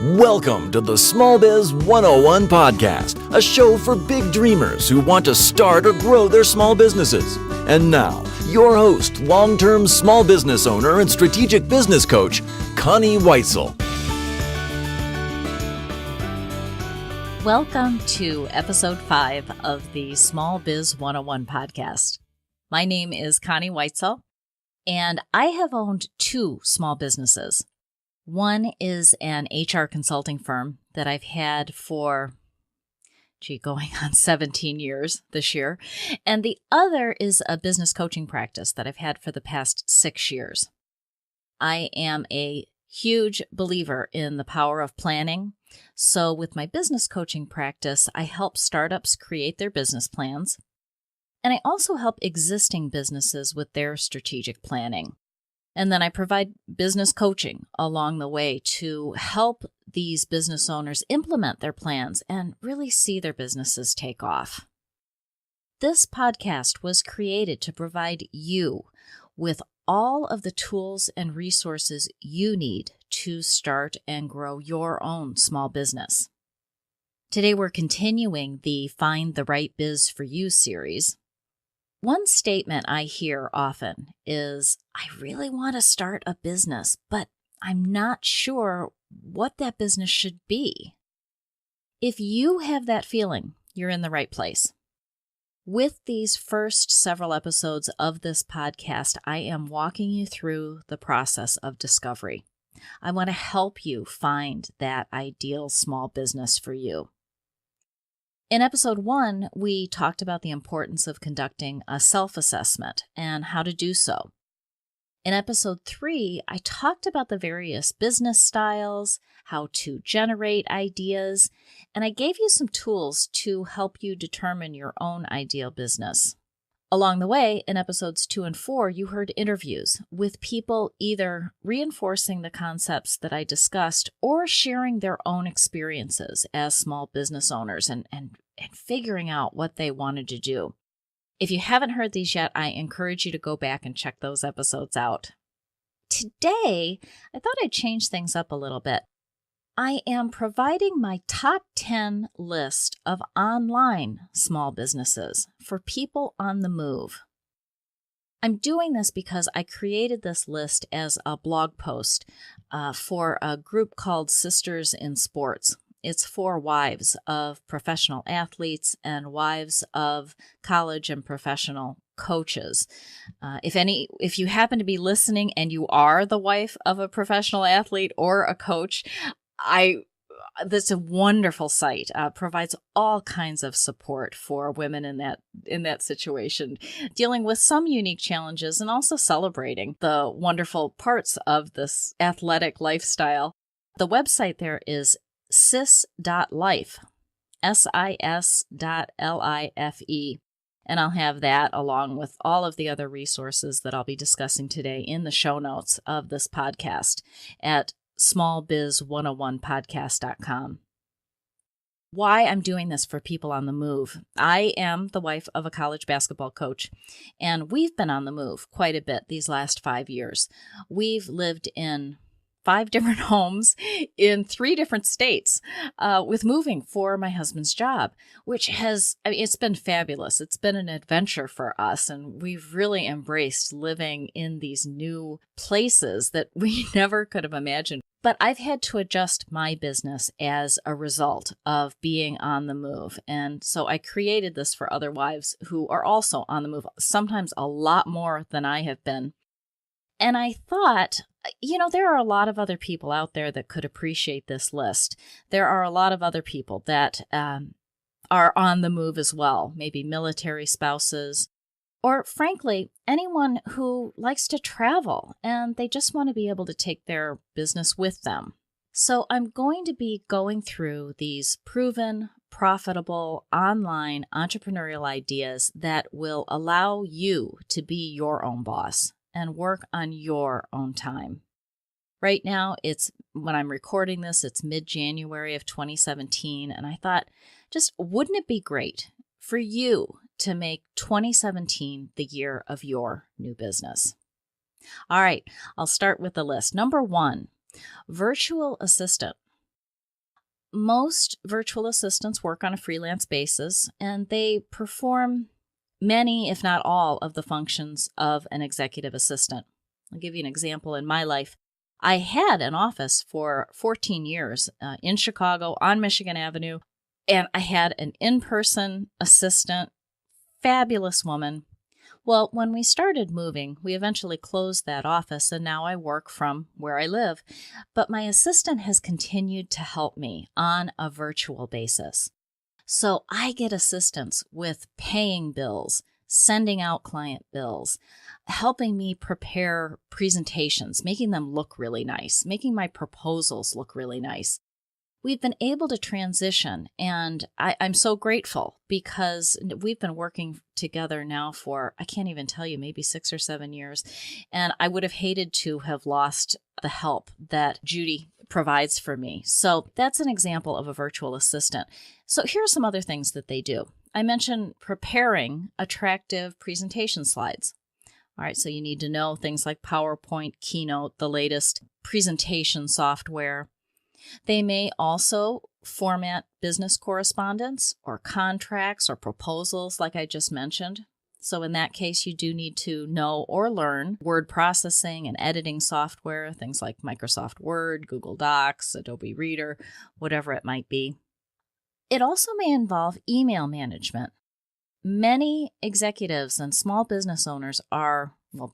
Welcome to the Small Biz 101 podcast, a show for big dreamers who want to start or grow their small businesses. And now, your host, long-term small business owner and strategic business coach, Connie Weitzel. Welcome to episode 5 of the Small Biz 101 podcast. My name is Connie Weitzel, and I have owned 2 small businesses. One is an HR consulting firm that I've had for, going on 17 years this year. And the other is a business coaching practice that I've had for the past 6 years. I am a huge believer in the power of planning. So with my business coaching practice, I help startups create their business plans. And I also help existing businesses with their strategic planning. And then I provide business coaching along the way to help these business owners implement their plans and really see their businesses take off. This podcast was created to provide you with all of the tools and resources you need to start and grow your own small business. Today we're continuing the Find the Right Biz for You series. One statement I hear often is, I really want to start a business, but I'm not sure what that business should be. If you have that feeling, you're in the right place. With these first several episodes of this podcast, I am walking you through the process of discovery. I want to help you find that ideal small business for you. In episode 1, we talked about the importance of conducting a self-assessment and how to do so. In episode 3, I talked about the various business styles, how to generate ideas, and I gave you some tools to help you determine your own ideal business. Along the way, in episodes 2 and 4, you heard interviews with people either reinforcing the concepts that I discussed or sharing their own experiences as small business owners and figuring out what they wanted to do. If you haven't heard these yet, I encourage you to go back and check those episodes out. Today, I thought I'd change things up a little bit. I am providing my top 10 list of online small businesses for people on the move. I'm doing this because I created this list as a blog post for a group called Sisters in Sports. It's for wives of professional athletes and wives of college and professional coaches. If you happen to be listening and you are the wife of a professional athlete or a coach, that's a wonderful site. Provides all kinds of support for women in that situation, dealing with some unique challenges and also celebrating the wonderful parts of this athletic lifestyle. The website there is sis.life, sis.life. And I'll have that along with all of the other resources that I'll be discussing today in the show notes of this podcast at smallbiz101podcast.com. Why I'm doing this for people on the move. I am the wife of a college basketball coach, and we've been on the move quite a bit these last 5 years. We've lived in 5 different homes in 3 different states with moving for my husband's job, which it's been fabulous. It's been an adventure for us, and we've really embraced living in these new places that we never could have imagined. But I've had to adjust my business as a result of being on the move. And so I created this for other wives who are also on the move, sometimes a lot more than I have been. And I thought, there are a lot of other people out there that could appreciate this list. There are a lot of other people that are on the move as well, maybe military spouses, or frankly, anyone who likes to travel and they just want to be able to take their business with them. So I'm going to be going through these proven, profitable, online entrepreneurial ideas that will allow you to be your own boss and work on your own time. Right now, when I'm recording this, it's mid-January of 2017, and I thought, just wouldn't it be great for you to make 2017 the year of your new business? All right, I'll start with the list. Number 1, virtual assistant. Most virtual assistants work on a freelance basis, and they perform many, if not all, of the functions of an executive assistant. I'll give you an example in my life. I had an office for 14 years in Chicago on Michigan Avenue, and I had an in-person assistant, fabulous woman. Well, when we started moving, we eventually closed that office, and now I work from where I live. But my assistant has continued to help me on a virtual basis. So I get assistance with paying bills, sending out client bills, helping me prepare presentations, making them look really nice, making my proposals look really nice. We've been able to transition, and I'm so grateful because we've been working together now for, I can't even tell you, maybe 6 or 7 years. And I would have hated to have lost the help that Judy provides for me. So that's an example of a virtual assistant. So here are some other things that they do. I mentioned preparing attractive presentation slides. All right, so you need to know things like PowerPoint, Keynote, the latest presentation software. They may also format business correspondence or contracts or proposals like I just mentioned. So in that case, you do need to know or learn word processing and editing software, things like Microsoft Word, Google Docs, Adobe Reader, whatever it might be. It also may involve email management. Many executives and small business owners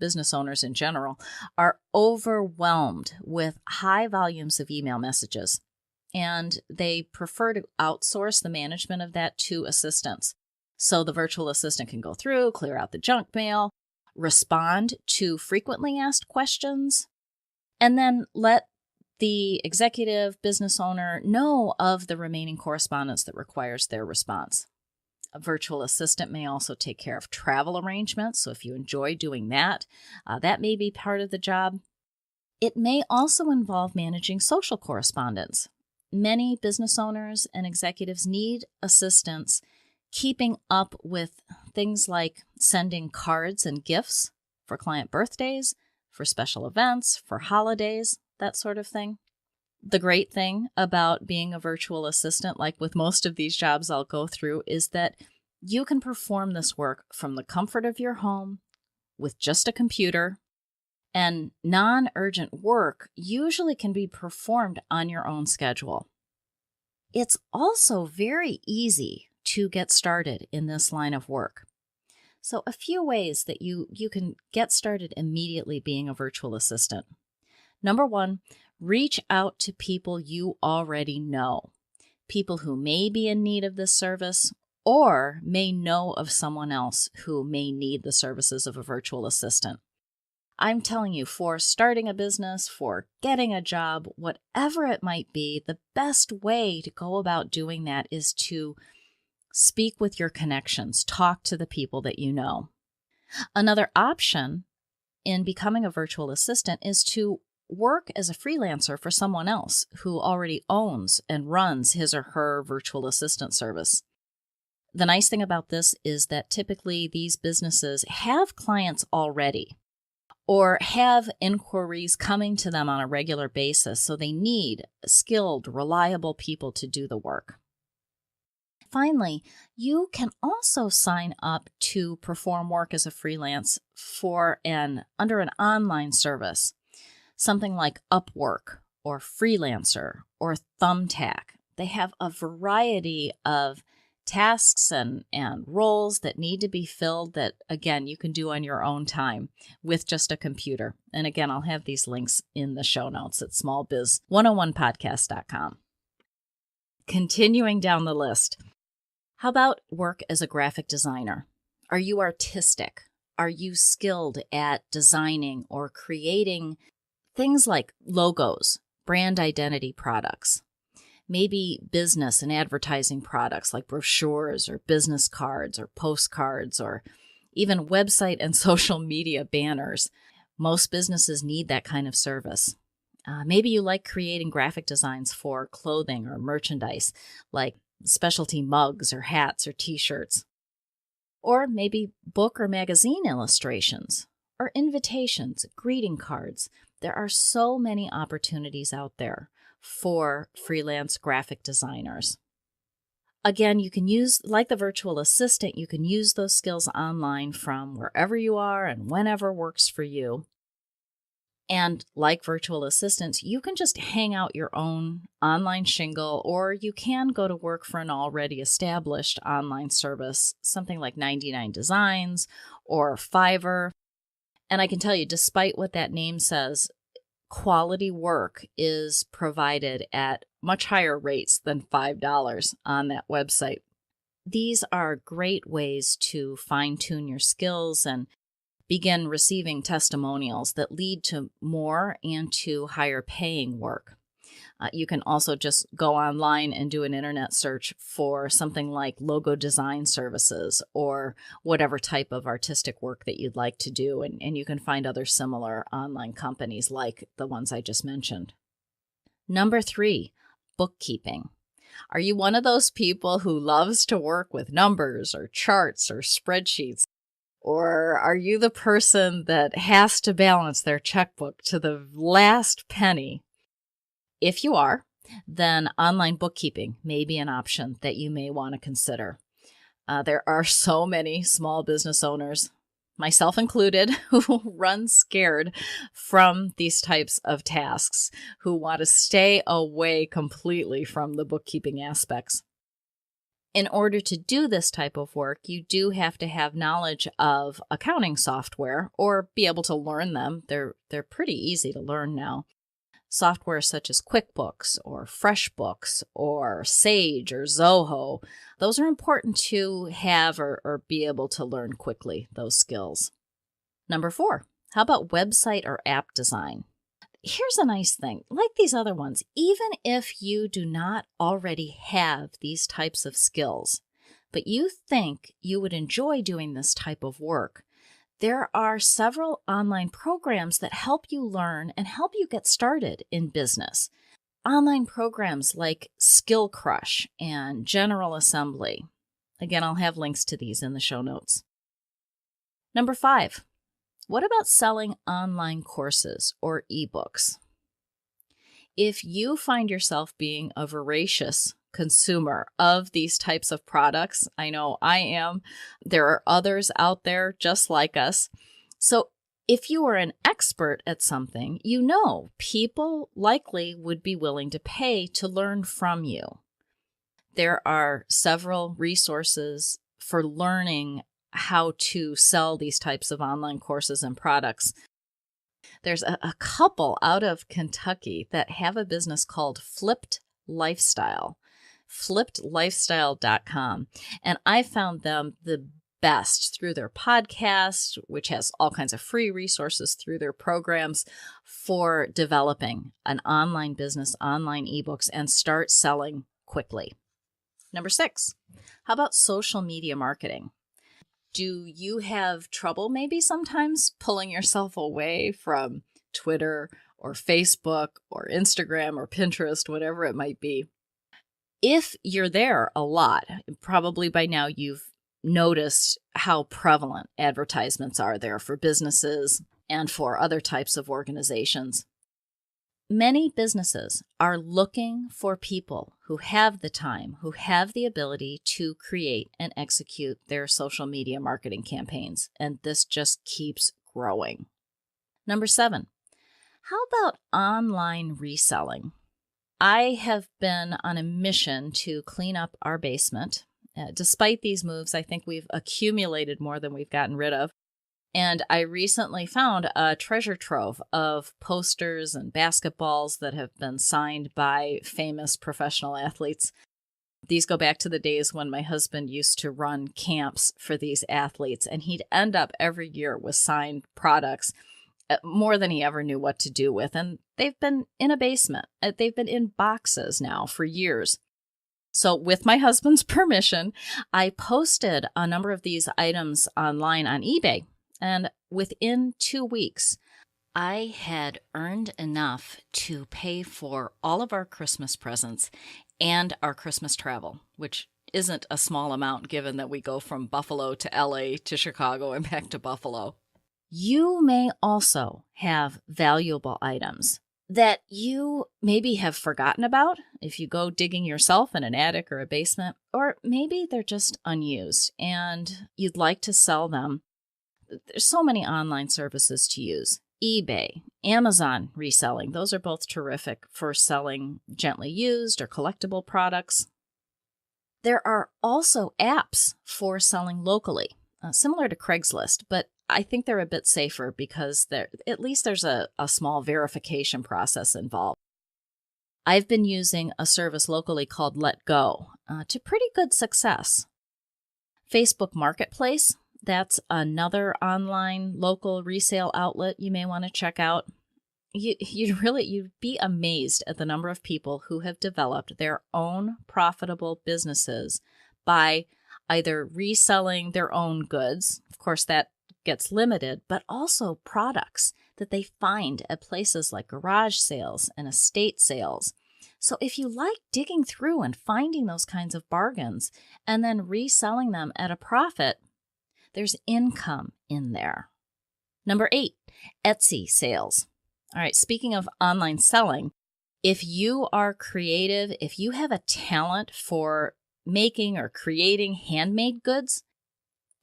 business owners in general, are overwhelmed with high volumes of email messages, and they prefer to outsource the management of that to assistants. So the virtual assistant can go through, clear out the junk mail, respond to frequently asked questions, and then let the executive business owner know of the remaining correspondence that requires their response. A virtual assistant may also take care of travel arrangements. So if you enjoy doing that, that may be part of the job. It may also involve managing social correspondence. Many business owners and executives need assistance keeping up with things like sending cards and gifts for client birthdays, for special events, for holidays, that sort of thing. The great thing about being a virtual assistant, like with most of these jobs I'll go through, is that you can perform this work from the comfort of your home with just a computer, and non-urgent work usually can be performed on your own schedule. It's also very easy to get started in this line of work. So a few ways that you can get started immediately being a virtual assistant. Number one, reach out to people you already know, people who may be in need of this service or may know of someone else who may need the services of a virtual assistant. I'm telling you, for starting a business, for getting a job, whatever it might be, the best way to go about doing that is to speak with your connections, talk to the people that you know. Another option in becoming a virtual assistant is to work as a freelancer for someone else who already owns and runs his or her virtual assistant service. The nice thing about this is that typically these businesses have clients already or have inquiries coming to them on a regular basis, so they need skilled, reliable people to do the work. Finally, you can also sign up to perform work as a freelance under an online service. Something like Upwork or Freelancer or Thumbtack. They have a variety of tasks and roles that need to be filled that, again, you can do on your own time with just a computer. And again, I'll have these links in the show notes at smallbiz101podcast.com. Continuing down the list, how about work as a graphic designer? Are you artistic? Are you skilled at designing or creating things like logos, brand identity products, maybe business and advertising products like brochures or business cards or postcards or even website and social media banners? Most businesses need that kind of service. Maybe you like creating graphic designs for clothing or merchandise like specialty mugs or hats or t-shirts. Or maybe book or magazine illustrations or invitations, greeting cards. There are so many opportunities out there for freelance graphic designers. Again, you can use, like the virtual assistant, you can use those skills online from wherever you are and whenever works for you. And like virtual assistants, you can just hang out your own online shingle, or you can go to work for an already established online service, something like 99 Designs or Fiverr. And I can tell you, despite what that name says, quality work is provided at much higher rates than $5 on that website. These are great ways to fine-tune your skills and begin receiving testimonials that lead to more and to higher paying work. You can also just go online and do an internet search for something like logo design services or whatever type of artistic work that you'd like to do, and you can find other similar online companies like the ones I just mentioned. Number 3, bookkeeping. Are you one of those people who loves to work with numbers or charts or spreadsheets? Or are you the person that has to balance their checkbook to the last penny? If you are, then online bookkeeping may be an option that you may want to consider. There are so many small business owners, myself included, who run scared from these types of tasks, who want to stay away completely from the bookkeeping aspects. In order to do this type of work, you do have to have knowledge of accounting software or be able to learn them. They're pretty easy to learn now. Software such as QuickBooks or FreshBooks or Sage or Zoho, those are important to have or be able to learn quickly, those skills. Number 4, how about website or app design? Here's a nice thing. Like these other ones, even if you do not already have these types of skills, but you think you would enjoy doing this type of work, there are several online programs that help you learn and help you get started in business. Online programs like Skill Crush and General Assembly. Again, I'll have links to these in the show notes. Number 5, what about selling online courses or ebooks? If you find yourself being a voracious consumer of these types of products, I know I am. There are others out there just like us. So if you are an expert at something, you know people likely would be willing to pay to learn from you. There are several resources for learning how to sell these types of online courses and products. There's a couple out of Kentucky that have a business called Flipped Lifestyle, flippedlifestyle.com. And I found them the best through their podcast, which has all kinds of free resources through their programs for developing an online business, online ebooks, and start selling quickly. Number 6, how about social media marketing? Do you have trouble maybe sometimes pulling yourself away from Twitter or Facebook or Instagram or Pinterest, whatever it might be? If you're there a lot, probably by now you've noticed how prevalent advertisements are there for businesses and for other types of organizations. Many businesses are looking for people who have the time, who have the ability to create and execute their social media marketing campaigns, and this just keeps growing. Number 7, how about online reselling? I have been on a mission to clean up our basement. Despite these moves, I think we've accumulated more than we've gotten rid of. And I recently found a treasure trove of posters and basketballs that have been signed by famous professional athletes. These go back to the days when my husband used to run camps for these athletes, and he'd end up every year with signed products, more than he ever knew what to do with. And they've been in a basement. They've been in boxes now for years. So with my husband's permission, I posted a number of these items online on eBay. And within 2 weeks, I had earned enough to pay for all of our Christmas presents and our Christmas travel, which isn't a small amount given that we go from Buffalo to LA to Chicago and back to Buffalo. You may also have valuable items that you maybe have forgotten about if you go digging yourself in an attic or a basement, or maybe they're just unused and you'd like to sell them. There's so many online services to use. eBay, Amazon reselling, those are both terrific for selling gently used or collectible products. There are also apps for selling locally, similar to Craigslist, but I think they're a bit safer because at least there's a small verification process involved. I've been using a service locally called Let Go to pretty good success. Facebook Marketplace, that's another online local resale outlet you may want to check out. You'd be amazed at the number of people who have developed their own profitable businesses by either reselling their own goods. Of course, that gets limited, but also products that they find at places like garage sales and estate sales. So if you like digging through and finding those kinds of bargains and then reselling them at a profit, there's income in there. Number 8, Etsy sales. All right, speaking of online selling, if you are creative, if you have a talent for making or creating handmade goods,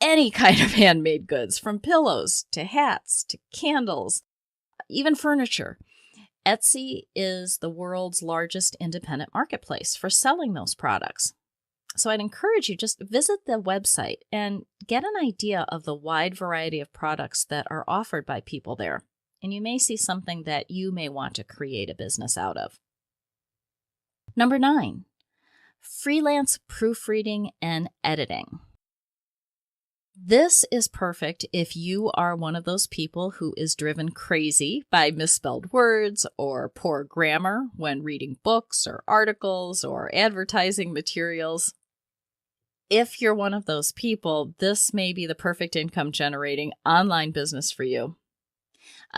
any kind of handmade goods, from pillows to hats to candles, even furniture, Etsy is the world's largest independent marketplace for selling those products. So I'd encourage you, just visit the website and get an idea of the wide variety of products that are offered by people there. And you may see something that you may want to create a business out of. Number 9, freelance proofreading and editing. This is perfect if you are one of those people who is driven crazy by misspelled words or poor grammar when reading books or articles or advertising materials. If you're one of those people, this may be the perfect income generating online business for you.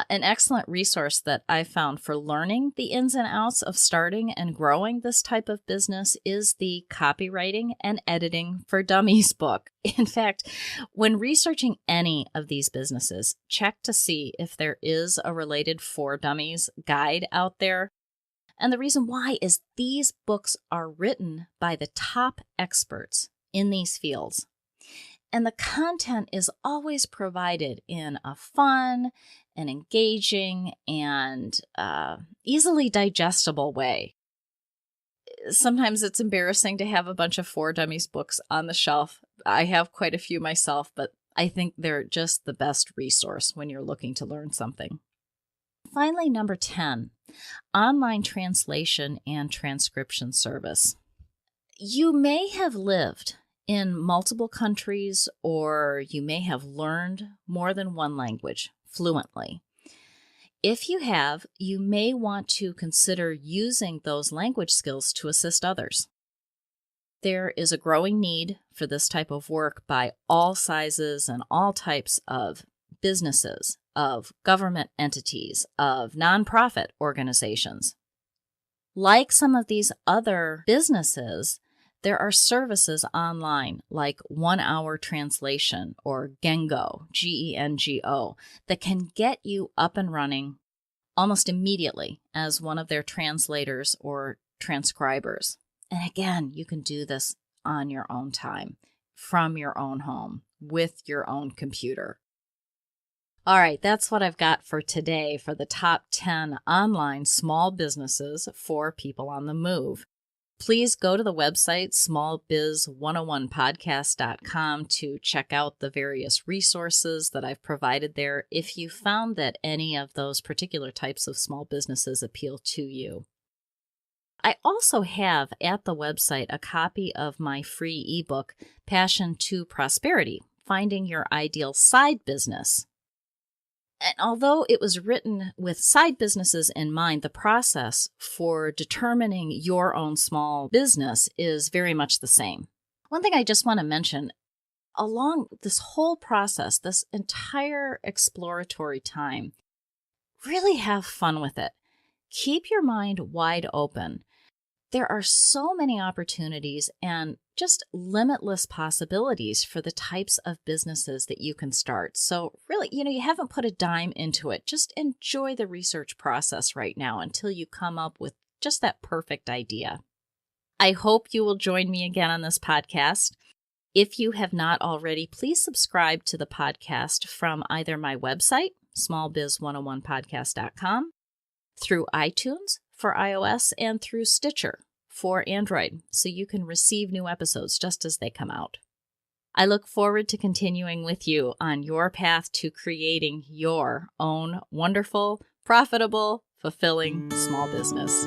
An excellent resource that I found for learning the ins and outs of starting and growing this type of business is the Copywriting and Editing for Dummies book. In fact, when researching any of these businesses, check to see if there is a related For Dummies guide out there. And the reason why is these books are written by the top experts in these fields. And the content is always provided in a fun and engaging and easily digestible way. Sometimes it's embarrassing to have a bunch of For Dummies books on the shelf. I have quite a few myself, but I think they're just the best resource when you're looking to learn something. Finally, number 10, online translation and transcription service. You may have lived in multiple countries, or you may have learned more than one language fluently. If you have, you may want to consider using those language skills to assist others. There is a growing need for this type of work by all sizes and all types of businesses, of government entities, of nonprofit organizations. Like some of these other businesses, there are services online like 1 Hour Translation or Gengo, Gengo, that can get you up and running almost immediately as one of their translators or transcribers. And again, you can do this on your own time, from your own home, with your own computer. All right, that's what I've got for today for the top 10 online small businesses for people on the move. Please go to the website smallbiz101podcast.com to check out the various resources that I've provided there if you found that any of those particular types of small businesses appeal to you. I also have at the website a copy of my free ebook, Passion to Prosperity, Finding Your Ideal Side Business. And although it was written with side businesses in mind, the process for determining your own small business is very much the same. One thing I just want to mention, along this whole process, this entire exploratory time, really have fun with it. Keep your mind wide open. There are so many opportunities and just limitless possibilities for the types of businesses that you can start. So really, you haven't put a dime into it. Just enjoy the research process right now until you come up with just that perfect idea. I hope you will join me again on this podcast. If you have not already, please subscribe to the podcast from either my website, smallbiz101podcast.com, through iTunes for iOS, and through Stitcher for Android, so you can receive new episodes just as they come out. I look forward to continuing with you on your path to creating your own wonderful, profitable, fulfilling small business.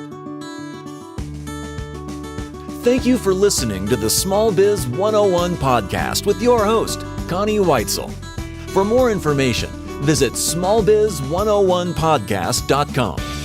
Thank you for listening to the Small Biz 101 podcast with your host, Connie Weitzel. For more information, visit smallbiz101podcast.com.